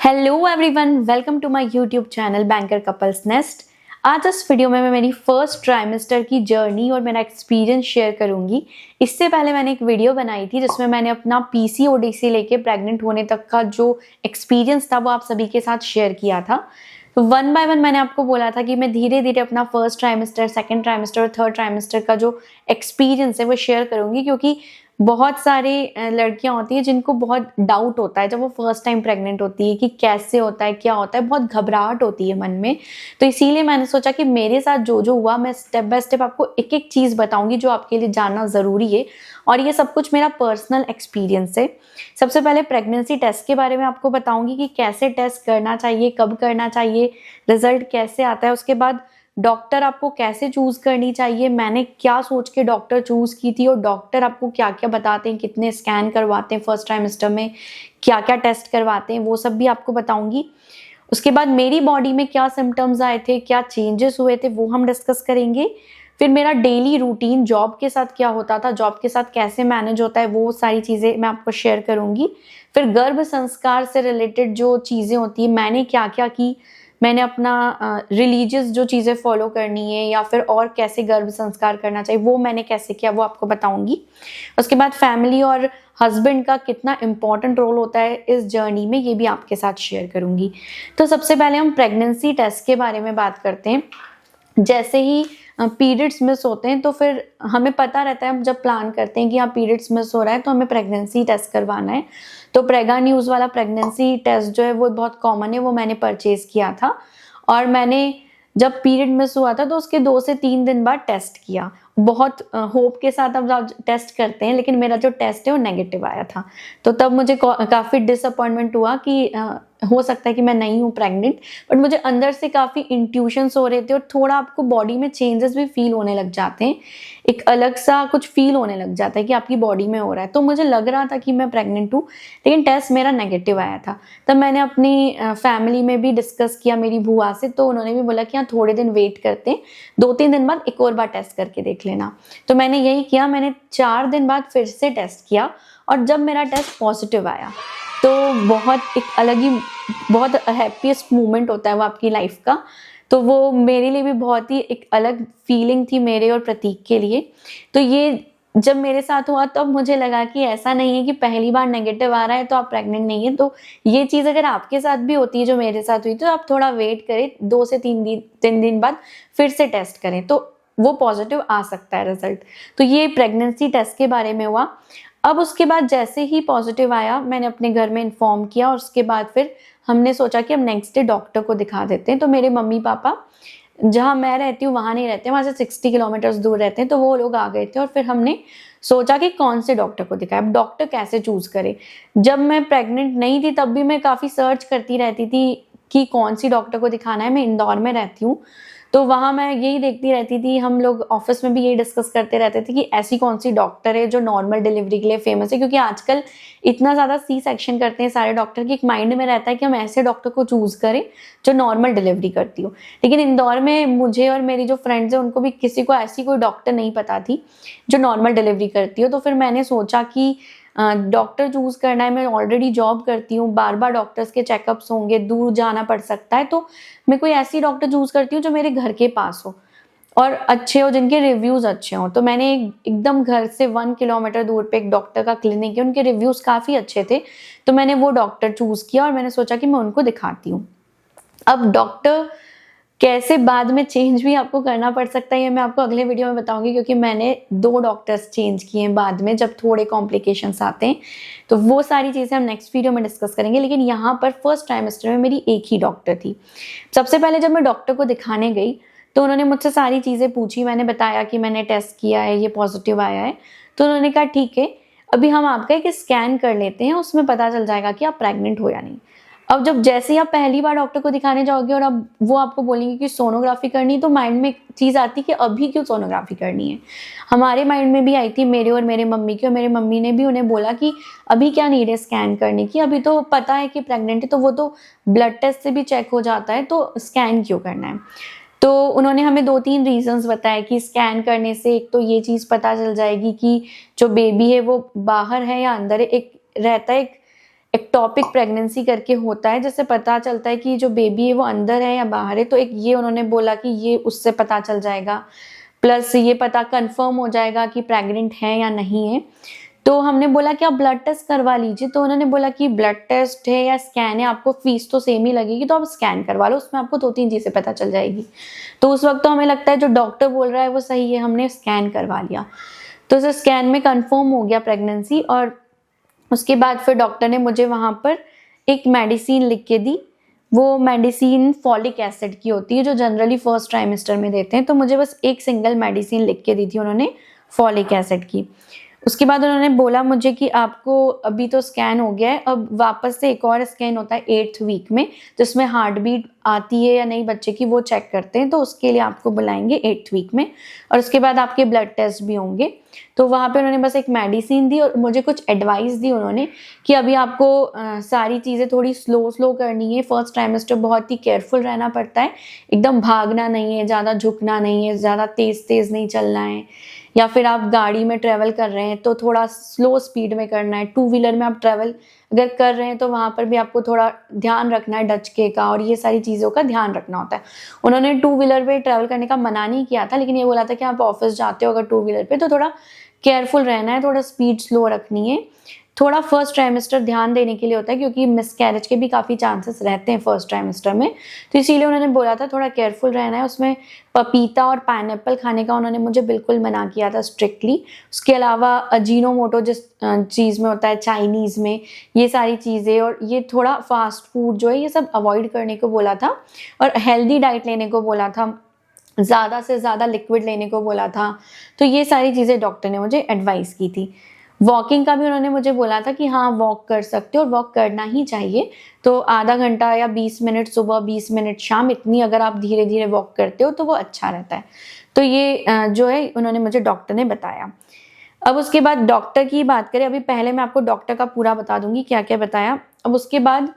Hello everyone, welcome to my YouTube channel Banker Couples Nest. आज इस video में मैं मेरी फर्स्ट ट्राइमेस्टर की जर्नी और मेरा एक्सपीरियंस शेयर करूंगी। इससे पहले मैंने एक वीडियो बनाई थी जिसमें मैंने अपना पीसीओडी से लेके प्रेग्नेंट होने तक का जो एक्सपीरियंस था वो आप सभी के साथ शेयर किया था। तो वन बाय वन मैंने आपको बोला था कि मैं धीरे धीरे अपना फर्स्ट ट्राइमेस्टर, सेकेंड ट्राइमेस्टर और थर्ड ट्राइमेस्टर का जो एक्सपीरियंस है वो शेयर करूंगी, क्योंकि बहुत सारे लड़कियां होती हैं जिनको बहुत डाउट होता है जब वो फर्स्ट टाइम प्रेग्नेंट होती है कि कैसे होता है, क्या होता है, बहुत घबराहट होती है मन में। तो इसीलिए मैंने सोचा कि मेरे साथ जो जो हुआ मैं स्टेप बाय स्टेप आपको एक एक चीज़ बताऊंगी जो आपके लिए जानना ज़रूरी है, और ये सब कुछ मेरा पर्सनल एक्सपीरियंस है। सबसे पहले प्रेगनेंसी टेस्ट के बारे में आपको बताऊंगी कि कैसे टेस्ट करना चाहिए, कब करना चाहिए, रिजल्ट कैसे आता है। उसके बाद डॉक्टर आपको कैसे चूज करनी चाहिए, मैंने क्या सोच के डॉक्टर चूज की थी, और डॉक्टर आपको क्या क्या बताते हैं, कितने स्कैन करवाते हैं फर्स्ट ट्राइमेस्टर में, क्या क्या टेस्ट करवाते हैं, वो सब भी आपको बताऊंगी। उसके बाद मेरी बॉडी में क्या सिम्टम्स आए थे, क्या चेंजेस हुए थे, वो हम डिस्कस करेंगे। फिर मेरा डेली रूटीन जॉब के साथ क्या होता था, जॉब के साथ कैसे मैनेज होता है, वो सारी चीज़ें मैं आपको शेयर करूंगी। फिर गर्भ संस्कार से रिलेटेड जो चीज़ें होती है, मैंने क्या क्या की, मैंने अपना रिलीजियस जो चीज़ें फॉलो करनी है या फिर और कैसे गर्भ संस्कार करना चाहिए वो मैंने कैसे किया, वो आपको बताऊंगी। उसके बाद फैमिली और हस्बैंड का कितना इम्पॉर्टेंट रोल होता है इस जर्नी में, ये भी आपके साथ शेयर करूंगी। तो सबसे पहले हम प्रेगनेंसी टेस्ट के बारे में बात करते हैं। जैसे ही पीरियड्स मिस होते हैं तो फिर हमें पता रहता है, हम जब प्लान करते हैं कि हाँ पीरियड्स मिस हो रहा है तो हमें प्रेगनेंसी टेस्ट करवाना है। तो प्रेगा न्यूज़ वाला प्रेगनेंसी टेस्ट जो है वो बहुत कॉमन है, वो मैंने परचेज किया था। और मैंने जब पीरियड मिस हुआ था तो उसके 2 से 3 दिन बाद टेस्ट किया। बहुत होप के साथ अब टेस्ट करते हैं, लेकिन मेरा जो टेस्ट है वो नेगेटिव आया था। तो तब मुझे काफ़ी डिसअपॉइंटमेंट हुआ कि हो सकता है कि मैं नहीं हूँ प्रेग्नेंट, बट मुझे अंदर से काफ़ी इंट्यूशंस हो रहे थे और थोड़ा आपको बॉडी में चेंजेस भी फील होने लग जाते हैं। एक अलग सा कुछ फील होने लग जाता है कि आपकी बॉडी में हो रहा है। तो मुझे लग रहा था कि मैं प्रेग्नेंट हूँ, लेकिन टेस्ट मेरा नेगेटिव आया था। तब मैंने अपनी फैमिली में भी डिस्कस किया मेरी बुआ से, तो उन्होंने भी बोला कि हाँ थोड़े दिन वेट करते हैं, 2-3 दिन बाद एक और बार टेस्ट करके देख लेना। तो मैंने यही किया। मैंने 4 दिन बाद फिर से टेस्ट किया, और जब मेरा टेस्ट पॉजिटिव आया तो बहुत एक अलग ही, बहुत हैप्पीएस्ट मोमेंट होता है वो आपकी लाइफ का। तो वो मेरे लिए भी बहुत ही एक अलग फीलिंग थी, मेरे और प्रतीक के लिए। तो ये जब मेरे साथ हुआ तब मुझे लगा कि ऐसा नहीं है कि पहली बार नेगेटिव आ रहा है तो आप प्रेग्नेंट नहीं है। तो ये चीज़ अगर आपके साथ भी होती है जो मेरे साथ हुई, तो आप थोड़ा वेट करें, 2 से 3 दिन बाद फिर से टेस्ट करें, तो वो पॉजिटिव आ सकता है रिजल्ट। तो ये प्रेगनेंसी टेस्ट के बारे में हुआ। अब उसके बाद जैसे ही पॉजिटिव आया मैंने अपने घर में इन्फॉर्म किया, और उसके बाद फिर हमने सोचा कि हम नेक्स्ट डे डॉक्टर को दिखा देते हैं। तो मेरे मम्मी पापा जहाँ मैं रहती हूँ वहाँ नहीं रहते, वहाँ से 60 किलोमीटर्स दूर रहते हैं, तो वो लोग आ गए थे। और फिर हमने सोचा कि कौन से डॉक्टर को दिखाएं। अब डॉक्टर कैसे चूज करे, जब मैं प्रेग्नेंट नहीं थी तब भी मैं काफ़ी सर्च करती रहती थी कि कौन सी डॉक्टर को दिखाना है। मैं इंदौर में रहती हूँ, तो वहाँ मैं यही देखती रहती थी। हम लोग ऑफिस में भी यही डिस्कस करते रहते थे कि ऐसी कौन सी डॉक्टर है जो नॉर्मल डिलीवरी के लिए फेमस है, क्योंकि आजकल इतना ज़्यादा सी सेक्शन करते हैं सारे डॉक्टर की, एक माइंड में रहता है कि हम ऐसे डॉक्टर को चूज करें जो नॉर्मल डिलीवरी करती हो। लेकिन इंदौर में मुझे और मेरी जो फ्रेंड्स हैं उनको भी किसी को ऐसी कोई डॉक्टर नहीं पता थी जो नॉर्मल डिलीवरी करती हो। तो फिर मैंने सोचा कि डॉक्टर चूज करना है, मैं ऑलरेडी जॉब करती हूँ, बार बार डॉक्टर्स के चेकअप्स होंगे, दूर जाना पड़ सकता है, तो मैं कोई ऐसी डॉक्टर चूज करती हूँ जो मेरे घर के पास हो और अच्छे हो, जिनके रिव्यूज अच्छे हों। तो मैंने एकदम घर से 1 किलोमीटर दूर पे एक डॉक्टर का क्लिनिक है, उनके रिव्यूज काफी अच्छे थे, तो मैंने वो डॉक्टर चूज किया और मैंने सोचा कि मैं उनको दिखाती हूँ। अब डॉक्टर कैसे बाद में चेंज भी आपको करना पड़ सकता है, ये मैं आपको अगले वीडियो में बताऊंगी, क्योंकि मैंने 2 डॉक्टर्स चेंज किए हैं बाद में जब थोड़े कॉम्प्लिकेशंस आते हैं। तो वो सारी चीज़ें हम नेक्स्ट वीडियो में डिस्कस करेंगे। लेकिन यहाँ पर फर्स्ट ट्राइमेस्टर में मेरी एक ही डॉक्टर थी। सबसे पहले जब मैं डॉक्टर को दिखाने गई तो उन्होंने मुझसे सारी चीज़ें पूछी। मैंने बताया कि मैंने टेस्ट किया है, ये पॉजिटिव आया है। तो उन्होंने कहा ठीक है, अभी हम आपका एक स्कैन कर लेते हैं, उसमें पता चल जाएगा कि आप प्रेग्नेंट हो या नहीं। अब जब जैसे ही आप पहली बार डॉक्टर को दिखाने जाओगे और अब वो आपको बोलेंगे कि सोनोग्राफी करनी है, तो माइंड में एक चीज़ आती है कि अभी क्यों सोनोग्राफी करनी है। हमारे माइंड में भी आई थी, मेरे और मेरे मम्मी की, और मेरे मम्मी ने भी उन्हें बोला कि अभी क्या नीड है स्कैन करने की, अभी तो पता है कि प्रेग्नेंट है, तो वो तो ब्लड टेस्ट से भी चेक हो जाता है, तो स्कैन क्यों करना है। तो उन्होंने हमें 2-3 रीजंस बताए कि स्कैन करने से एक तो ये चीज़ पता चल जाएगी कि जो बेबी है वो बाहर है या अंदर है। एक रहता है, एक एक्टोपिक प्रेगनेंसी करके होता है, जिससे पता चलता है कि जो बेबी है वो अंदर है या बाहर है। तो एक ये उन्होंने बोला कि ये उससे पता चल जाएगा, प्लस ये पता कंफर्म हो जाएगा कि प्रेग्नेंट है या नहीं है। तो हमने बोला कि आप ब्लड टेस्ट करवा लीजिए, तो उन्होंने बोला कि ब्लड टेस्ट है या स्कैन है, आपको फीस तो सेम ही लगेगी, तो आप स्कैन करवा लो, उसमें आपको 2-3 चीज़ें पता चल जाएगी। तो उस वक्त तो हमें लगता है जो डॉक्टर बोल रहा है वो सही है, हमने स्कैन करवा लिया। तो उस स्कैन में कंफर्म हो गया प्रेगनेंसी, और उसके बाद फिर डॉक्टर ने मुझे वहाँ पर एक मेडिसिन लिख के दी। वो मेडिसिन फॉलिक एसिड की होती है, जो जनरली फर्स्ट ट्राइमेस्टर में देते हैं। तो मुझे बस एक सिंगल मेडिसिन लिख के दी थी उन्होंने, फॉलिक एसिड की। उसके बाद उन्होंने बोला मुझे कि आपको अभी तो स्कैन हो गया है, अब वापस से एक और स्कैन होता है 8th वीक में, जिसमें हार्ट बीट आती है या नहीं बच्चे की वो चेक करते हैं। तो उसके लिए आपको बुलाएंगे 8th वीक में, और उसके बाद आपके ब्लड टेस्ट भी होंगे। तो वहाँ पे उन्होंने बस एक मेडिसिन दी और मुझे कुछ एडवाइस दी उन्होंने कि अभी आपको सारी चीज़ें थोड़ी स्लो करनी है। फर्स्ट ट्राइमेस्टर बहुत ही केयरफुल रहना पड़ता है, एकदम भागना नहीं है, ज़्यादा झुकना नहीं है, ज़्यादा तेज़ नहीं चलना है, या फिर आप गाड़ी में ट्रैवल कर रहे हैं तो थोड़ा स्लो स्पीड में करना है। 2 व्हीलर में आप ट्रैवल अगर कर रहे हैं तो वहाँ पर भी आपको थोड़ा ध्यान रखना है डचके का, और ये सारी चीज़ों का ध्यान रखना होता है। उन्होंने 2 व्हीलर पे ट्रैवल करने का मना नहीं किया था, लेकिन ये बोला था कि आप ऑफिस जाते हो अगर 2 व्हीलर पे तो थोड़ा केयरफुल रहना है, थोड़ा स्पीड स्लो रखनी है। थोड़ा फर्स्ट ट्राइमेस्टर ध्यान देने के लिए होता है, क्योंकि मिसकैरेज के भी काफ़ी चांसेस रहते हैं फर्स्ट ट्राइमेस्टर में। तो इसीलिए उन्होंने बोला था थोड़ा केयरफुल रहना है। उसमें पपीता और पाइनएप्पल खाने का उन्होंने मुझे बिल्कुल मना किया था स्ट्रिक्टली। उसके अलावा अजीनोमोटो जिस चीज़ में होता है चाइनीज़ में, ये सारी चीज़ें, और ये थोड़ा फास्ट फूड जो है ये सब अवॉइड करने को बोला था, और हेल्दी डाइट लेने को बोला था, ज़्यादा से ज़्यादा लिक्विड लेने को बोला था। तो ये सारी चीज़ें डॉक्टर ने मुझे एडवाइस की थी। वॉकिंग का भी उन्होंने मुझे बोला था कि हाँ, वॉक कर सकते हो और वॉक करना ही चाहिए। तो आधा घंटा या 20 मिनट सुबह, 20 मिनट शाम, इतनी अगर आप धीरे-धीरे वॉक करते हो तो वो अच्छा रहता है। तो ये जो है उन्होंने मुझे डॉक्टर ने बताया। अब उसके बाद डॉक्टर की बात करें, अभी पहले मैं आपको डॉक्टर का पूरा बता दूँगी क्या-क्या बताया। अब उसके बाद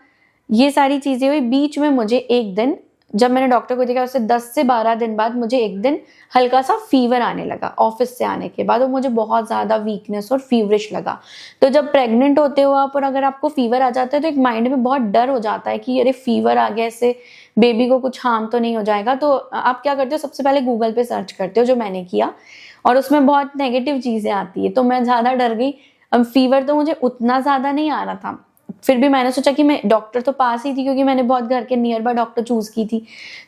ये सारी चीज़ें हुई, बीच में मुझे एक दिन जब मैंने डॉक्टर को देखा उससे 10 से 12 दिन बाद मुझे एक दिन हल्का सा फीवर आने लगा ऑफिस से आने के बाद, और मुझे बहुत ज़्यादा वीकनेस और फीवरिश लगा। तो जब प्रेग्नेंट होते हो आप और अगर आपको फीवर आ जाता है तो एक माइंड में बहुत डर हो जाता है कि अरे फीवर आ गया, इससे बेबी को कुछ हार्म तो नहीं हो जाएगा। तो आप क्या करते हो, सबसे पहले गूगल पे सर्च करते हो, जो मैंने किया, और उसमें बहुत नेगेटिव चीज़ें आती है। तो मैं ज़्यादा डर गई। अब फीवर तो मुझे उतना ज़्यादा नहीं आ रहा था, फिर भी मैंने सोचा कि मैं डॉक्टर तो पास ही थी, क्योंकि मैंने बहुत घर के नियर बाय डॉक्टर चूज़ की थी।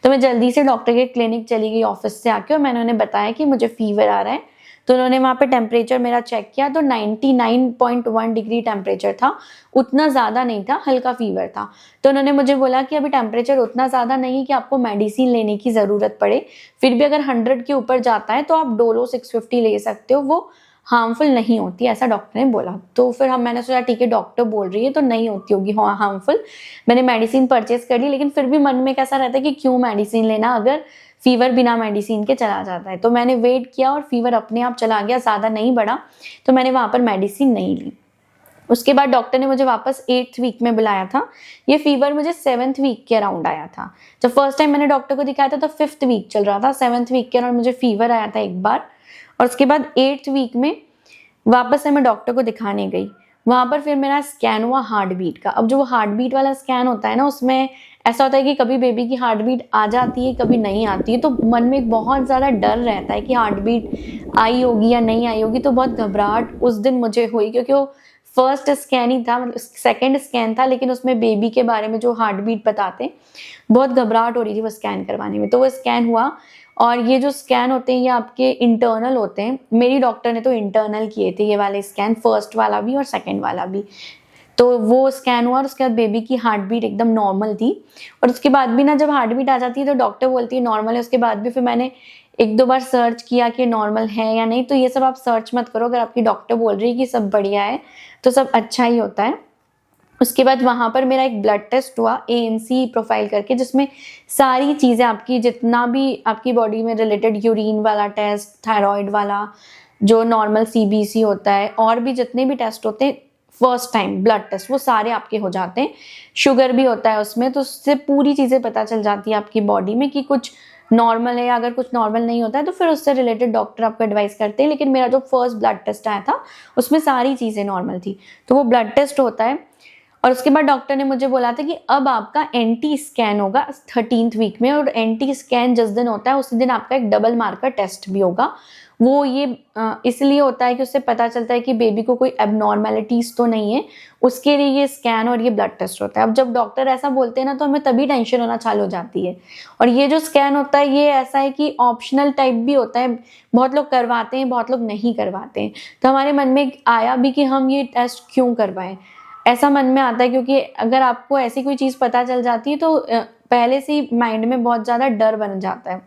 तो मैं जल्दी से डॉक्टर के क्लिनिक चली गई ऑफिस से आके, और मैंने उन्हें बताया कि मुझे फीवर आ रहा है। तो उन्होंने वहाँ पे टेम्परेचर मेरा चेक किया, तो 99.1 डिग्री टेम्परेचर था, उतना ज़्यादा नहीं था, हल्का फीवर था। तो उन्होंने मुझे बोला कि अभी टेम्परेचर उतना ज़्यादा नहीं है कि आपको मेडिसिन लेने की ज़रूरत पड़े, फिर भी अगर 100 के ऊपर जाता है तो आप डोलो 650 ले सकते हो, वो हार्मफुल नहीं होती, ऐसा डॉक्टर ने बोला। तो फिर मैंने सोचा ठीक है, डॉक्टर बोल रही है तो नहीं होती होगी हार्मफुल। मैंने मेडिसिन परचेज कर ली, लेकिन फिर भी मन में कैसा रहता है कि क्यों मेडिसिन लेना अगर फीवर बिना मेडिसिन के चला जाता है। तो मैंने वेट किया और फीवर अपने आप चला गया, ज़्यादा नहीं बढ़ा, तो मैंने वहाँ पर मेडिसिन नहीं ली। उसके बाद डॉक्टर ने मुझे वापस 8th वीक में बुलाया था। ये फीवर मुझे 7th वीक के अराउंड आया था। जब फर्स्ट टाइम मैंने डॉक्टर को दिखाया था तो 5th वीक चल रहा था, 7th वीक के अराउंड मुझे फीवर आया था एक बार। और उसके बाद 8th वीक में वापस से मैं डॉक्टर को दिखाने गई। वहाँ पर फिर मेरा स्कैन हुआ हार्ट बीट का। अब जो वो हार्ट बीट वाला स्कैन होता है ना, उसमें ऐसा होता है कि कभी बेबी की हार्ट बीट आ जाती है, कभी नहीं आती है। तो मन में एक बहुत ज़्यादा डर रहता है कि हार्ट बीट आई होगी या नहीं आई होगी। तो बहुत घबराहट उस दिन मुझे हुई, क्योंकि वो फर्स्ट स्कैन ही था, मतलब सेकंड स्कैन था, लेकिन उसमें बेबी के बारे में जो हार्ट बीट बताते हैं, बहुत घबराहट हो रही थी वो स्कैन करवाने में। तो वो स्कैन हुआ, और ये जो स्कैन होते हैं ये आपके इंटरनल होते हैं। मेरी डॉक्टर ने तो इंटरनल किए थे ये वाले स्कैन, फर्स्ट वाला भी और सेकंड वाला भी। तो वो स्कैन हुआ और उसके बाद बेबी की हार्ट बीट एकदम नॉर्मल थी। और उसके बाद भी ना, जब हार्ट बीट आ जाती है तो डॉक्टर बोलती है नॉर्मल है, उसके बाद भी फिर मैंने 1-2 बार सर्च किया कि नॉर्मल है या नहीं। तो ये सब आप सर्च मत करो, अगर आपकी डॉक्टर बोल रही है कि सब बढ़िया है तो सब अच्छा ही होता है। उसके बाद वहाँ पर मेरा एक ब्लड टेस्ट हुआ ANC प्रोफाइल करके, जिसमें सारी चीज़ें आपकी, जितना भी आपकी बॉडी में रिलेटेड, यूरिन वाला टेस्ट, थायराइड वाला, जो नॉर्मल CBC होता है, और भी जितने भी टेस्ट होते हैं फर्स्ट टाइम ब्लड टेस्ट, वो सारे आपके हो जाते हैं। शुगर भी होता है उसमें, तो उससे पूरी चीज़ें पता चल जाती है आपकी बॉडी में कि कुछ नॉर्मल है, या अगर कुछ नॉर्मल नहीं होता है तो फिर उससे रिलेटेड डॉक्टर आपको एडवाइस करते हैं। लेकिन मेरा जो फर्स्ट ब्लड टेस्ट आया था उसमें सारी चीज़ें नॉर्मल थी। तो वो ब्लड टेस्ट होता है, और उसके बाद डॉक्टर ने मुझे बोला था कि अब आपका एंटी स्कैन होगा 13th वीक में, और एंटी स्कैन जिस दिन होता है उसी दिन आपका एक डबल मार्कर टेस्ट भी होगा। वो ये इसलिए होता है कि उससे पता चलता है कि बेबी को कोई एबनॉर्मेलिटीज तो नहीं है, उसके लिए ये स्कैन और ये ब्लड टेस्ट होता है। अब जब डॉक्टर ऐसा बोलते हैं ना तो हमें तभी टेंशन होना चालू हो जाती है। और ये जो स्कैन होता है ये ऐसा है कि ऑप्शनल टाइप भी होता है, बहुत लोग करवाते हैं, बहुत लोग नहीं करवाते हैं। तो हमारे मन में आया भी कि हम ये टेस्ट क्यों करवाएं, ऐसा मन में आता है, क्योंकि अगर आपको ऐसी कोई चीज़ पता चल जाती है तो पहले से ही माइंड में बहुत ज़्यादा डर बन जाता है।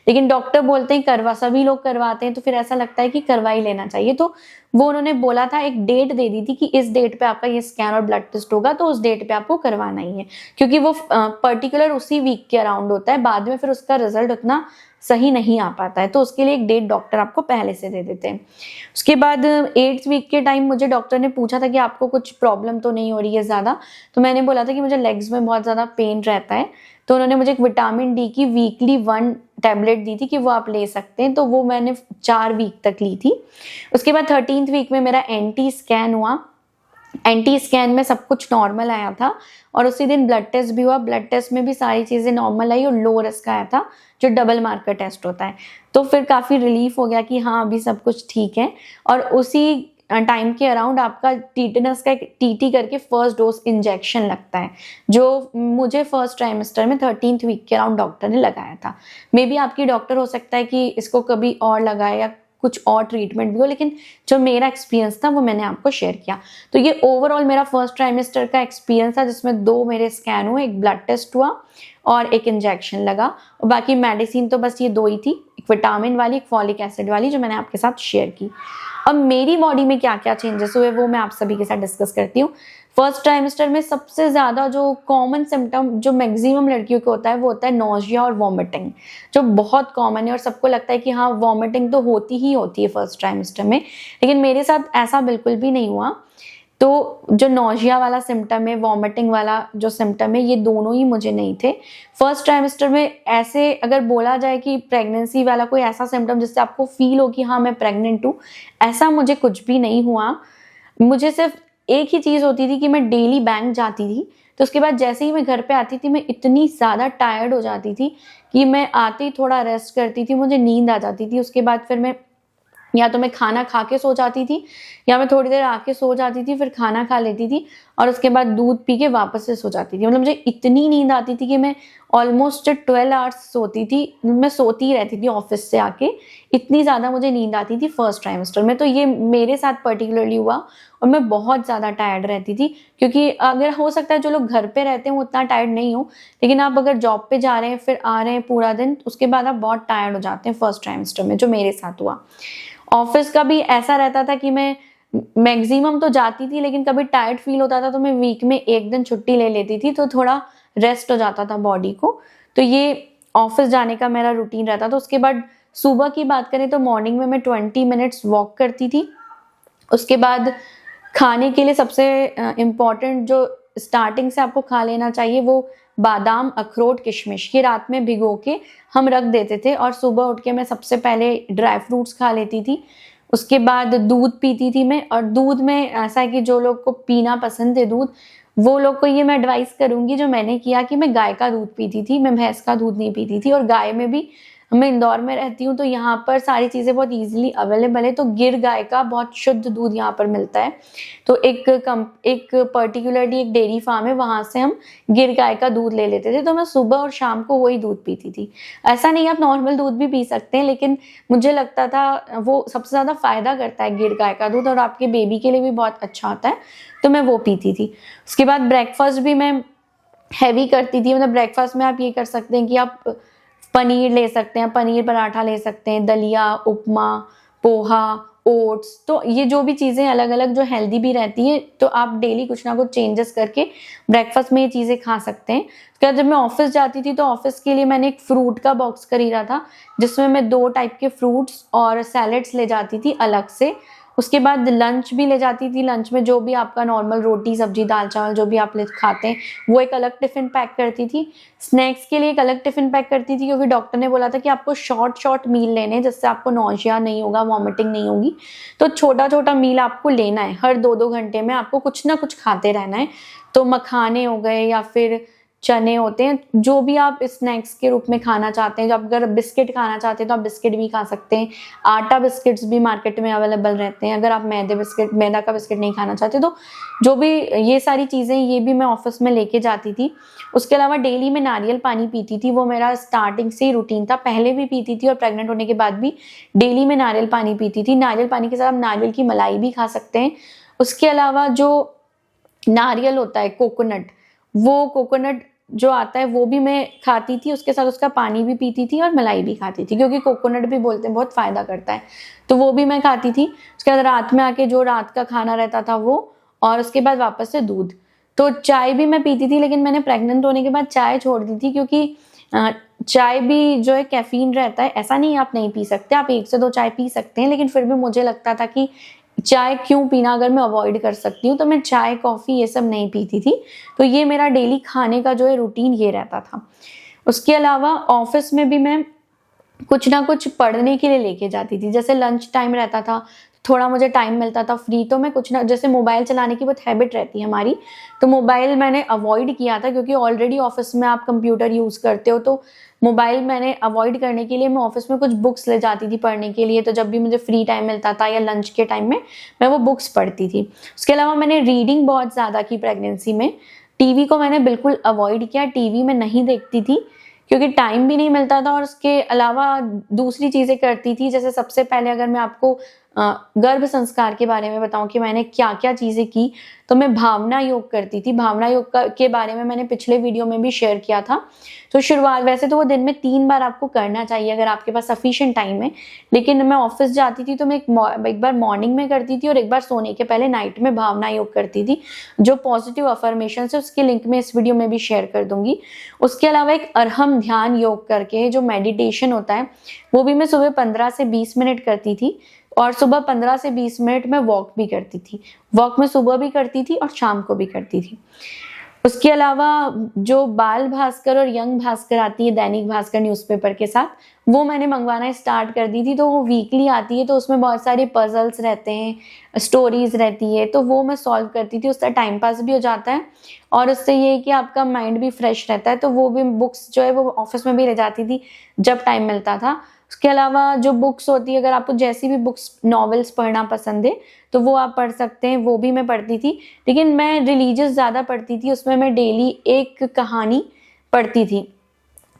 लेकिन डॉक्टर बोलते हैं करवा, सभी लोग करवाते हैं, तो फिर ऐसा लगता है कि करवा ही लेना चाहिए। तो वो उन्होंने बोला था, एक डेट दे दी थी कि इस डेट पे आपका ये स्कैन और ब्लड टेस्ट होगा, तो उस डेट पे आपको करवाना ही है, क्योंकि वो पर्टिकुलर उसी वीक के अराउंड होता है, बाद में फिर उसका रिजल्ट उतना सही नहीं आ पाता है, तो उसके लिए एक डेट डॉक्टर आपको पहले से दे देते हैं। उसके बाद 8th वीक के टाइम मुझे डॉक्टर ने पूछा था कि आपको कुछ प्रॉब्लम तो नहीं हो रही है ज़्यादा, तो मैंने बोला था कि मुझे लेग्स में बहुत ज़्यादा पेन रहता है। तो उन्होंने मुझे एक विटामिन डी की वीकली 1 टैबलेट दी थी कि वो आप ले सकते हैं, तो वो मैंने 4 वीक तक ली थी। उसके बाद 13th वीक में मेरा एंटी स्कैन हुआ। एंटी स्कैन में सब कुछ नॉर्मल आया था, और उसी दिन ब्लड टेस्ट भी हुआ। ब्लड टेस्ट में भी सारी चीज़ें नॉर्मल आई और लो रिस्क आया था, जो डबल मार्कर टेस्ट होता है। तो फिर काफ़ी रिलीफ हो गया कि हाँ अभी सब कुछ ठीक है। और उसी टाइम के अराउंड आपका टीटेनस का एक टीटी करके फर्स्ट डोज इंजेक्शन लगता है, जो मुझे फर्स्ट ट्राइमेस्टर में 13th वीक के अराउंड डॉक्टर ने लगाया था। मे बी आपकी डॉक्टर हो सकता है कि इसको कभी और लगाए या कुछ और ट्रीटमेंट भी हो, लेकिन जो मेरा एक्सपीरियंस था वो मैंने आपको शेयर किया। तो ये ओवरऑल मेरा फर्स्ट ट्राइमेस्टर का एक्सपीरियंस था, जिसमें 2 मेरे स्कैन हुए, एक ब्लड टेस्ट हुआ और एक इंजेक्शन लगा, और बाकी मेडिसिन तो बस ये 2 ही थी, एक विटामिन वाली, एक फॉलिक एसिड वाली, जो मैंने आपके साथ शेयर की। अब मेरी बॉडी में क्या क्या चेंजेस हुए वो मैं आप सभी के साथ डिस्कस करती हूँ। फर्स्ट ट्राइमेस्टर में सबसे ज़्यादा जो कॉमन सिम्टम जो मैक्सिमम लड़कियों को होता है वो होता है नोजिया और वॉमिटिंग, जो बहुत कॉमन है और सबको लगता है कि हाँ वॉमिटिंग तो होती ही होती है फर्स्ट ट्राइमेस्टर में, लेकिन मेरे साथ ऐसा बिल्कुल भी नहीं हुआ। तो जो नोजिया वाला सिम्टम है, वॉमिटिंग वाला जो सिम्टम है, ये दोनों ही मुझे नहीं थे फर्स्ट ट्राइमेस्टर में। ऐसे अगर बोला जाए कि प्रेगनेंसी वाला कोई ऐसा सिम्टम जिससे आपको फील हो कि हाँ मैं प्रेग्नेंट हूँ, ऐसा मुझे कुछ भी नहीं हुआ। मुझे सिर्फ एक ही चीज़ होती थी कि मैं डेली बैंक जाती थी, तो उसके बाद जैसे ही मैं घर पे आती थी मैं इतनी ज़्यादा टायर्ड हो जाती थी कि मैं आते ही थोड़ा रेस्ट करती थी, मुझे नींद आ जाती थी। उसके बाद फिर मैं या तो मैं खाना खा के सो जाती थी, या मैं थोड़ी देर आके सो जाती थी, फिर खाना खा लेती थी और उसके बाद दूध पी के वापस से सो जाती थी। मतलब मुझे इतनी नींद आती थी कि मैं ऑलमोस्ट 12 आवर्स सोती थी, मैं सोती ही रहती थी ऑफिस से आके, इतनी ज़्यादा मुझे नींद आती थी फर्स्ट ट्राइमेस्टर में। तो ये मेरे साथ पर्टिकुलरली हुआ और मैं बहुत ज़्यादा टायर्ड रहती थी, क्योंकि अगर हो सकता है जो लोग घर पे रहते हैं वो उतना टायर्ड नहीं हो, लेकिन आप अगर जॉब पे जा रहे हैं फिर आ रहे हैं पूरा दिन, उसके बाद आप बहुत टायर्ड हो जाते हैं फर्स्ट ट्राइमेस्टर में, जो मेरे साथ हुआ। ऑफिस का भी ऐसा रहता था कि मैं मैक्सिमम तो जाती थी, लेकिन कभी टायर्ड फील होता था तो मैं वीक में 1 दिन छुट्टी ले लेती थी, तो थोड़ा रेस्ट हो जाता था बॉडी को। तो ये ऑफिस जाने का मेरा रूटीन रहता था। उसके बाद सुबह की बात करें तो मॉर्निंग में मैं 20 मिनट्स वॉक करती थी। उसके बाद खाने के लिए सबसे इम्पॉर्टेंट जो स्टार्टिंग से आपको खा लेना चाहिए वो बादाम, अखरोट, किशमिश, ये रात में भिगो के हम रख देते थे और सुबह उठ के मैं सबसे पहले ड्राई फ्रूट्स खा लेती थी। उसके बाद दूध पीती थी मैं, और दूध में ऐसा है कि जो लोग को पीना पसंद है दूध, वो लोग को ये मैं एडवाइस करूंगी जो मैंने किया, कि मैं गाय का दूध पीती थी, मैं भैंस का दूध नहीं पीती थी। और गाय में भी, मैं इंदौर में रहती हूँ तो यहाँ पर सारी चीज़ें बहुत इजीली अवेलेबल है, तो गिर गाय का बहुत शुद्ध दूध यहाँ पर मिलता है। तो एक पर्टिकुलरली एक डेयरी फार्म है, वहाँ से हम गिर गाय का दूध ले लेते थे, तो मैं सुबह और शाम को वही दूध पीती थी। ऐसा नहीं, आप नॉर्मल दूध भी पी सकते हैं, लेकिन मुझे लगता था वो सबसे ज़्यादा फ़ायदा करता है गिर गाय का दूध, और आपके बेबी के लिए भी बहुत अच्छा होता है, तो मैं वो पीती थी। उसके बाद ब्रेकफास्ट भी मैं हैवी करती थी, मतलब ब्रेकफास्ट में आप ये कर सकते हैं कि आप पनीर ले सकते हैं, पनीर पराठा ले सकते हैं, दलिया, उपमा, पोहा, ओट्स, तो ये जो भी चीज़ें अलग अलग जो हेल्दी भी रहती हैं, तो आप डेली कुछ ना कुछ चेंजेस करके ब्रेकफास्ट में ये चीज़ें खा सकते हैं। उसके बाद जब मैं ऑफिस जाती थी तो ऑफिस के लिए मैंने एक फ्रूट का बॉक्स खरीदा था, जिसमें मैं 2 टाइप के फ्रूट्स और सैलेड्स ले जाती थी अलग से। उसके बाद लंच भी ले जाती थी। लंच में जो भी आपका नॉर्मल रोटी सब्जी दाल चावल जो भी आप खाते हैं वो एक अलग टिफिन पैक करती थी। स्नैक्स के लिए एक अलग टिफिन पैक करती थी, क्योंकि डॉक्टर ने बोला था कि आपको शॉर्ट मील लेने हैं जिससे आपको नौशिया नहीं होगा, वॉमिटिंग नहीं होगी। तो छोटा छोटा मील आपको लेना है, हर 2-2 घंटे में आपको कुछ ना कुछ खाते रहना है। तो मखाने हो गए या फिर चने होते हैं, जो भी आप स्नैक्स के रूप में खाना चाहते हैं। जब अगर बिस्किट खाना चाहते हैं तो आप बिस्किट भी खा सकते हैं। आटा बिस्किट्स भी मार्केट में अवेलेबल रहते हैं। अगर आप मैदा का बिस्किट नहीं खाना चाहते तो जो भी ये सारी चीज़ें ये भी मैं ऑफिस में लेके जाती थी। उसके अलावा डेली में नारियल पानी पीती थी, वो मेरा स्टार्टिंग से ही रूटीन था। पहले भी पीती थी और प्रेग्नेंट होने के बाद भी डेली में नारियल पानी पीती थी। नारियल पानी के साथ आप नारियल की मलाई भी खा सकते हैं। उसके अलावा जो नारियल होता है कोकोनट, वो कोकोनट जो आता है वो भी मैं खाती थी, उसके साथ उसका पानी भी पीती थी और मलाई भी खाती थी, क्योंकि कोकोनट भी बोलते हैं बहुत फ़ायदा करता है, तो वो भी मैं खाती थी। उसके बाद रात में आके जो रात का खाना रहता था वो, और उसके बाद वापस से दूध। तो चाय भी मैं पीती थी, लेकिन मैंने प्रेग्नेंट होने के बाद चाय छोड़ दी थी, क्योंकि चाय भी जो है कैफीन रहता है। ऐसा नहीं आप नहीं पी सकते, आप 1 से 2 चाय पी सकते हैं, लेकिन फिर भी मुझे लगता था कि चाय क्यों पीना, अगर मैं अवॉइड कर सकती हूँ। तो मैं चाय कॉफ़ी ये सब नहीं पीती थी। तो ये मेरा डेली खाने का जो है रूटीन ये रहता था। उसके अलावा ऑफिस में भी मैं कुछ ना कुछ पढ़ने के लिए लेके जाती थी। जैसे लंच टाइम रहता था, थोड़ा मुझे टाइम मिलता था फ्री, तो मैं कुछ ना, जैसे मोबाइल चलाने की बहुत हैबिट रहती है हमारी, तो मोबाइल मैंने अवॉइड किया था, क्योंकि ऑलरेडी ऑफिस में आप कंप्यूटर यूज़ करते हो। तो मोबाइल मैंने अवॉइड करने के लिए मैं ऑफिस में कुछ बुक्स ले जाती थी पढ़ने के लिए। तो जब भी मुझे फ्री टाइम मिलता था या लंच के टाइम में मैं वो बुक्स पढ़ती थी। उसके अलावा मैंने रीडिंग बहुत ज़्यादा की प्रेगनेंसी में। टीवी को मैंने बिल्कुल अवॉइड किया, टीवी में नहीं देखती थी, क्योंकि टाइम भी नहीं मिलता था। और उसके अलावा दूसरी चीज़ें करती थी। जैसे सबसे पहले अगर मैं आपको गर्भ संस्कार के बारे में बताऊं कि मैंने क्या क्या चीज़ें की, तो मैं भावना योग करती थी। भावना योग के बारे में मैंने पिछले वीडियो में भी शेयर किया था। तो शुरुआत, वैसे तो वो दिन में 3 बार आपको करना चाहिए अगर आपके पास सफिशिएंट टाइम है, लेकिन मैं ऑफिस जाती थी तो मैं एक बार मॉर्निंग में करती थी और एक बार सोने के पहले नाइट में भावना योग करती थी। जो पॉजिटिव अफर्मेशन है उसकी लिंक मैं इस वीडियो में भी शेयर कर दूंगी। उसके अलावा एक अरहम ध्यान योग करके जो मेडिटेशन होता है, वो भी मैं सुबह 15 से 20 मिनट करती थी, और सुबह 15 से 20 मिनट में वॉक भी करती थी। वॉक में सुबह भी करती थी और शाम को भी करती थी। उसके अलावा जो बाल भास्कर और यंग भास्कर आती है दैनिक भास्कर न्यूज़पेपर के साथ, वो मैंने मंगवाना स्टार्ट कर दी थी। तो वो वीकली आती है, तो उसमें बहुत सारे पजल्स रहते हैं, स्टोरीज रहती है, तो वो मैं सॉल्व करती थी। उससे टाइम पास भी हो जाता है और उससे ये है कि आपका माइंड भी फ्रेश रहता है। तो वो भी बुक्स जो है वो ऑफिस में भी ले जाती थी जब टाइम मिलता था। उसके अलावा जो बुक्स होती है, अगर आपको जैसी भी बुक्स नॉवेल्स पढ़ना पसंद है तो वो आप पढ़ सकते हैं, वो भी मैं पढ़ती थी। लेकिन मैं रिलीजियस ज़्यादा पढ़ती थी, उसमें मैं डेली एक कहानी पढ़ती थी।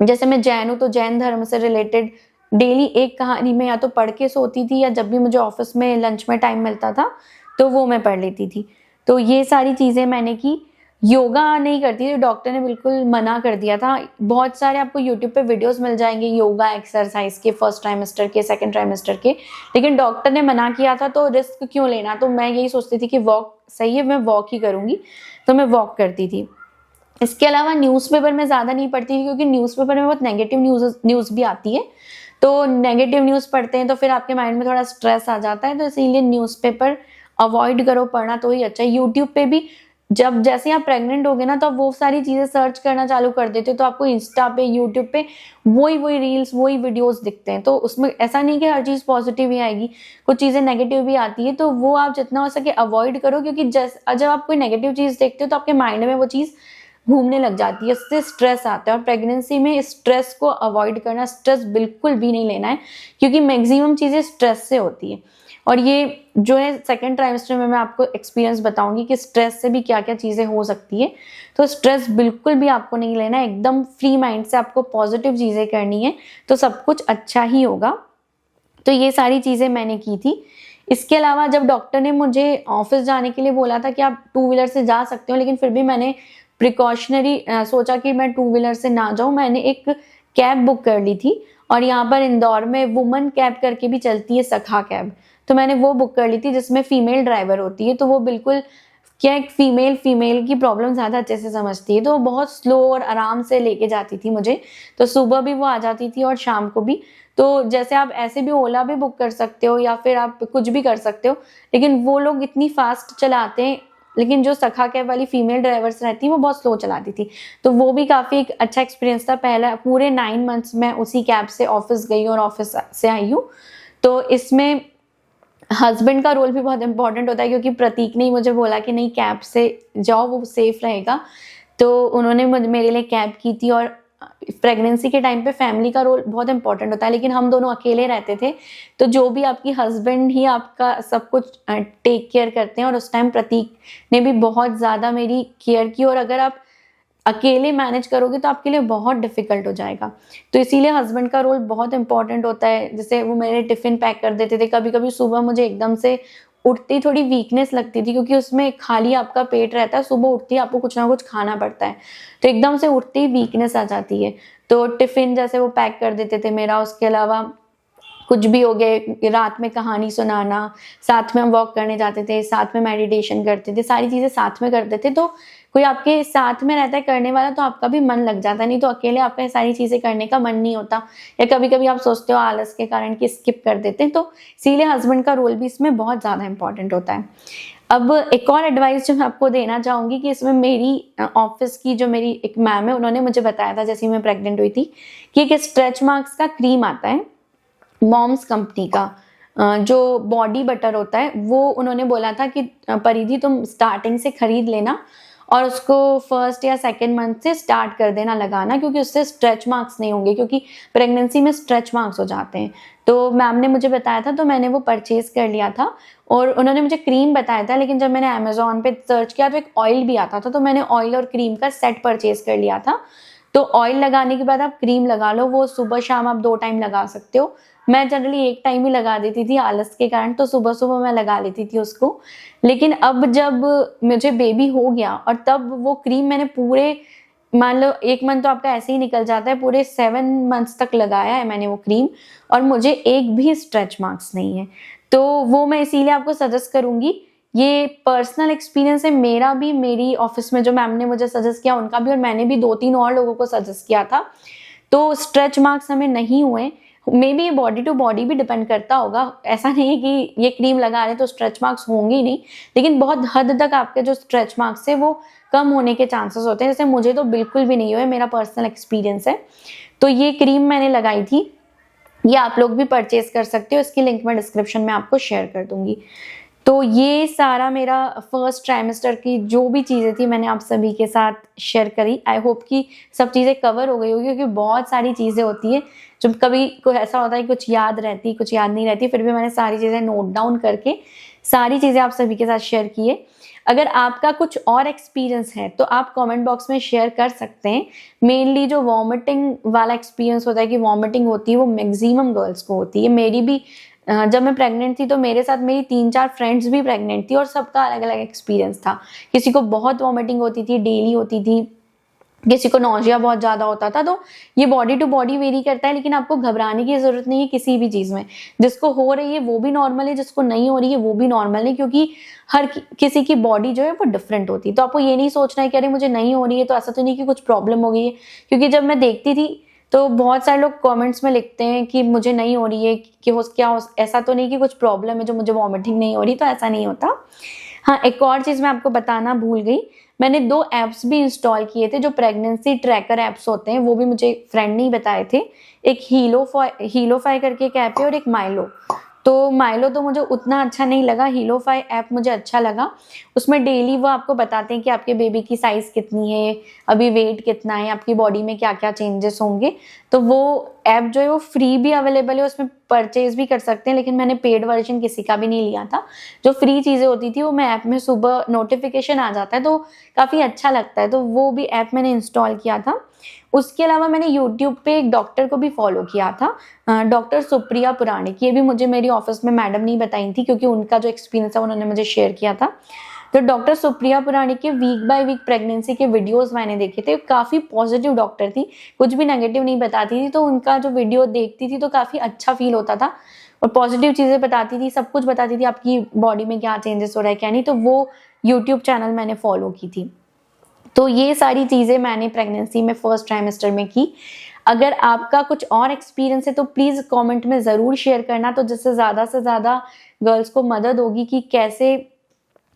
जैसे मैं जैन हूँ तो जैन धर्म से रिलेटेड डेली एक कहानी मैं या तो पढ़ के सोती थी, या जब भी मुझे ऑफिस में लंच में टाइम मिलता था तो वो मैं पढ़ लेती थी। तो ये सारी चीज़ें मैंने की। योगा नहीं करती थी, डॉक्टर ने बिल्कुल मना कर दिया था। बहुत सारे आपको यूट्यूब पे वीडियोस मिल जाएंगे योगा एक्सरसाइज के, फर्स्ट ट्राइमेस्टर के, सेकंड ट्राइमेस्टर के, लेकिन डॉक्टर ने मना किया था, तो रिस्क क्यों लेना। तो मैं यही सोचती थी कि वॉक सही है, मैं वॉक ही करूँगी, तो मैं वॉक करती थी। इसके अलावा न्यूज़पेपर में ज़्यादा नहीं पढ़ती थी, क्योंकि न्यूज़पेपर में बहुत नेगेटिव न्यूज़ भी आती है। तो नेगेटिव न्यूज़ पढ़ते हैं तो फिर आपके माइंड में थोड़ा स्ट्रेस आ जाता है, तो इसीलिए न्यूज़पेपर अवॉइड करो पढ़ना, तो ही अच्छा है। यूट्यूब पे भी जब जैसे आप प्रेग्नेंट हो गए ना, तो आप वो सारी चीज़ें सर्च करना चालू कर देते हो, तो आपको इंस्टा पे, यूट्यूब पे वही रील्स, वही वीडियोस दिखते हैं। तो उसमें ऐसा नहीं कि हर चीज़ पॉजिटिव ही आएगी, कुछ चीज़ें नेगेटिव भी आती है। तो वो आप जितना हो सके अवॉइड करो, क्योंकि जब आप कोई नेगेटिव चीज़ देखते हो तो आपके माइंड में वो चीज़ घूमने लग जाती है, उससे स्ट्रेस आता है। और प्रेगनेंसी में स्ट्रेस को अवॉइड करना, स्ट्रेस बिल्कुल भी नहीं लेना है, क्योंकि मैक्सिमम चीज़ें स्ट्रेस से होती है। और ये जो है सेकंड ट्राइमेस्टर में मैं आपको एक्सपीरियंस बताऊंगी कि स्ट्रेस से भी क्या क्या चीज़ें हो सकती है। तो स्ट्रेस बिल्कुल भी आपको नहीं लेना है, एकदम फ्री माइंड से आपको पॉजिटिव चीज़ें करनी है, तो सब कुछ अच्छा ही होगा। तो ये सारी चीज़ें मैंने की थी। इसके अलावा जब डॉक्टर ने मुझे ऑफिस जाने के लिए बोला था कि आप 2 व्हीलर से जा सकते हो, लेकिन फिर भी मैंने प्रिकॉशनरी सोचा कि मैं 2 व्हीलर से ना जाऊं। मैंने एक कैब बुक कर ली थी, और यहाँ पर इंदौर में वुमन कैब करके भी चलती है, सखा कैब, तो मैंने वो बुक कर ली थी जिसमें फीमेल ड्राइवर होती है। तो वो बिल्कुल क्या एक फीमेल की प्रॉब्लम ज़्यादा अच्छे से समझती है, तो वो बहुत स्लो और आराम से लेके जाती थी मुझे। तो सुबह भी वो आ जाती थी और शाम को भी। तो जैसे आप ऐसे भी ओला भी बुक कर सकते हो या फिर आप कुछ भी कर सकते हो, लेकिन वो लोग इतनी फ़ास्ट चलाते हैं, लेकिन जो सखा कैब वाली फीमेल ड्राइवर्स रहती हैं वो बहुत स्लो चलाती थी। तो वो भी काफ़ी एक अच्छा एक्सपीरियंस था। पहला पूरे 9 मंथ्स मैं उसी कैब से ऑफ़िस गई और ऑफ़िस से आई हूँ। तो इसमें हस्बैंड का रोल भी बहुत इम्पोर्टेंट होता है, क्योंकि प्रतीक ने ही मुझे बोला कि नहीं कैब से जाओ, वो सेफ रहेगा। तो उन्होंने मेरे लिए कैब की थी। और प्रेगनेंसी के टाइम पे फैमिली का रोल बहुत इम्पोर्टेंट होता है, लेकिन हम दोनों अकेले रहते थे, तो जो भी आपकी हस्बैंड ही आपका सब कुछ टेक केयर करते हैं। और उस टाइम प्रतीक ने भी बहुत ज़्यादा मेरी केयर की, और अगर आप अकेले मैनेज करोगे तो आपके लिए बहुत डिफ़िकल्ट हो जाएगा। तो इसीलिए हस्बैंड का रोल बहुत इम्पोर्टेंट होता है। जैसे वो मेरे टिफ़िन पैक कर देते थे। कभी-कभी सुबह मुझे एकदम से उठते ही थोड़ी वीकनेस लगती थी, क्योंकि उसमें खाली आपका पेट रहता है, सुबह उठते ही आपको कुछ ना कुछ खाना पड़ता है। तो एकदम से उठते ही वीकनेस आ जाती है। तो टिफ़िन जैसे वो पैक कर देते थे मेरा, उसके अलावा कुछ भी हो गए, रात में कहानी सुनाना, साथ में हम वॉक करने जाते थे, साथ में मेडिटेशन करते थे, सारी चीज़ें साथ में करते थे। तो कोई आपके साथ में रहता है करने वाला, तो आपका भी मन लग जाता है, नहीं तो अकेले आपका ये सारी चीज़ें करने का मन नहीं होता। या कभी-कभी आप सोचते हो आलस के कारण कि स्किप कर देते हैं, तो इसीलिए हस्बैंड का रोल भी इसमें बहुत ज़्यादा इम्पोर्टेंट होता है। अब एक और एडवाइस जो मैं आपको देना चाहूँगी कि इसमें मेरी ऑफ़िस की जो मेरी एक मैम है, उन्होंने मुझे बताया था जैसे ही मैं प्रेग्नेंट हुई थी, कि एक स्ट्रेच मार्क्स का क्रीम आता है मॉम्स कंपनी का, जो बॉडी बटर होता है, वो उन्होंने बोला था कि परिधि तुम स्टार्टिंग से खरीद लेना और उसको फर्स्ट या सेकंड मंथ से स्टार्ट कर देना लगाना, क्योंकि उससे स्ट्रेच मार्क्स नहीं होंगे, क्योंकि प्रेगनेंसी में स्ट्रेच मार्क्स हो जाते हैं। तो मैम ने मुझे बताया था, तो मैंने वो परचेज कर लिया था। और उन्होंने मुझे क्रीम बताया था, लेकिन जब मैंने अमेज़न पे सर्च किया तो एक ऑयल भी आता था, तो मैंने ऑयल और क्रीम का सेट परचेज कर लिया था। तो ऑयल लगाने के बाद आप क्रीम लगा लो, वो सुबह शाम आप 2 टाइम लगा सकते हो। मैं जनरली 1 टाइम ही लगा देती थी आलस के कारण, तो सुबह-सुबह मैं लगा लेती थी उसको। लेकिन अब जब मुझे बेबी हो गया और तब वो क्रीम मैंने पूरे, मान लो 1 मंथ तो आपका ऐसे ही निकल जाता है, पूरे 7 मंथ्स तक लगाया है मैंने वो क्रीम, और मुझे एक भी स्ट्रेच मार्क्स नहीं है। तो वो मैं इसीलिए आपको सजेस्ट करूँगी। ये पर्सनल एक्सपीरियंस है मेरा भी, मेरी ऑफ़िस में जो मैम ने मुझे सजेस्ट किया उनका भी, और मैंने भी 2-3 और लोगों को सजेस्ट किया था। तो स्ट्रेच मार्क्स हमें नहीं हुए। मेबी ये बॉडी टू बॉडी भी डिपेंड करता होगा। ऐसा नहीं है कि ये क्रीम लगा रहे हैं तो स्ट्रेच मार्क्स होंगे ही नहीं, लेकिन बहुत हद तक आपके जो स्ट्रेच मार्क्स है वो कम होने के चांसेस होते हैं। जैसे मुझे तो बिल्कुल भी नहीं हुए, मेरा पर्सनल एक्सपीरियंस है। तो ये क्रीम मैंने लगाई थी, ये आप लोग भी परचेज कर सकते हो, इसकी लिंक मैं डिस्क्रिप्शन में आपको शेयर कर दूँगी। तो ये सारा मेरा फर्स्ट ट्राइमेस्टर की जो भी चीज़ें थी मैंने आप सभी के साथ शेयर करी। आई होप कि सब चीज़ें कवर हो गई होगी, क्योंकि बहुत सारी चीज़ें होती हैं, जब कभी कोई ऐसा होता है कुछ याद रहती, कुछ याद नहीं रहती, फिर भी मैंने सारी चीज़ें नोट डाउन करके सारी चीज़ें आप सभी के साथ शेयर की है। अगर आपका कुछ और एक्सपीरियंस है तो आप कमेंट बॉक्स में शेयर कर सकते हैं। मेनली जो वॉमिटिंग वाला एक्सपीरियंस होता है कि वॉमिटिंग होती है, वो मैक्सिमम गर्ल्स को होती है। मेरी भी जब मैं प्रेग्नेंट थी तो मेरे साथ मेरी 3-4 फ्रेंड्स भी प्रेग्नेंट थी, और सबका अलग-अलग एक्सपीरियंस था। किसी को बहुत वॉमिटिंग होती थी, डेली होती थी, किसी को नौजिया बहुत ज़्यादा होता था। तो ये बॉडी टू बॉडी वेरी करता है, लेकिन आपको घबराने की ज़रूरत नहीं है किसी भी चीज़ में। जिसको हो रही है वो भी नॉर्मल है, जिसको नहीं हो रही है वो भी नॉर्मल है, क्योंकि हर किसी की बॉडी जो है वो डिफरेंट होती है। तो आपको ये नहीं सोचना है कि अरे मुझे नहीं हो रही है तो ऐसा तो नहीं कि कुछ प्रॉब्लम हो गई है, क्योंकि जब मैं देखती थी तो बहुत सारे लोग कमेंट्स में लिखते हैं कि मुझे नहीं हो रही है, कि हो क्या हो, ऐसा तो नहीं कि कुछ प्रॉब्लम है जो मुझे वॉमिटिंग नहीं हो रही, तो ऐसा नहीं होता। हाँ, एक और चीज़ मैं आपको बताना भूल गई, मैंने 2 ऐप्स भी इंस्टॉल किए थे जो प्रेगनेंसी ट्रैकर ऐप्स होते हैं, वो भी मुझे एक फ्रेंड ने ही बताए थे। एक हीलोफाई करके एक ऐप है, और एक माइलो। तो माइलो तो मुझे उतना अच्छा नहीं लगा, हीलोफाई ऐप मुझे अच्छा लगा। उसमें डेली वो आपको बताते हैं कि आपके बेबी की साइज़ कितनी है, अभी वेट कितना है, आपकी बॉडी में क्या-क्या चेंजेस होंगे। तो वो ऐप जो है वो फ्री भी अवेलेबल है, उसमें परचेज़ भी कर सकते हैं, लेकिन मैंने पेड वर्ज़न किसी का भी नहीं लिया था। जो फ्री चीज़ें होती थी वो मैं ऐप में सुबह नोटिफ़िकेशन आ जाता है तो काफ़ी अच्छा लगता है, तो वो भी ऐप मैंने इंस्टॉल किया था। उसके अलावा मैंने यूट्यूब पे एक डॉक्टर को भी फॉलो किया था, डॉक्टर सुप्रिया पुराणिक। ये भी मुझे मेरी ऑफ़िस में मैडम ने बताई थी, क्योंकि उनका जो एक्सपीरियंस है उन्होंने मुझे शेयर किया था। तो डॉक्टर सुप्रिया पुराणिक के वीक बाय वीक प्रेगनेंसी के वीडियोस मैंने देखे थे। काफ़ी पॉजिटिव डॉक्टर थी, कुछ भी नेगेटिव नहीं बताती थी, तो उनका जो वीडियो देखती थी तो काफ़ी अच्छा फील होता था, और पॉजिटिव चीज़ें बताती थी, सब कुछ बताती थी, आपकी बॉडी में क्या चेंजेस हो रहा है क्या नहीं। तो वो यूट्यूब चैनल मैंने फॉलो की थी। तो ये सारी चीज़ें मैंने प्रेगनेंसी में फर्स्ट ट्राइमेस्टर में की। अगर आपका कुछ और एक्सपीरियंस है तो प्लीज़ कमेंट में ज़रूर शेयर करना, तो जिससे ज़्यादा से ज़्यादा गर्ल्स को मदद होगी कि कैसे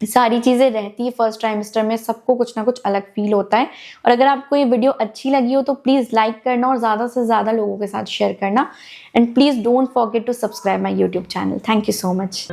सारी चीज़ें रहती है फर्स्ट ट्राइमेस्टर में। सबको कुछ ना कुछ अलग फील होता है। और अगर आपको ये वीडियो अच्छी लगी हो तो प्लीज़ लाइक करना और ज़्यादा से ज़्यादा लोगों के साथ शेयर करना। And please don't forget to subscribe my YouTube channel. Thank you so much.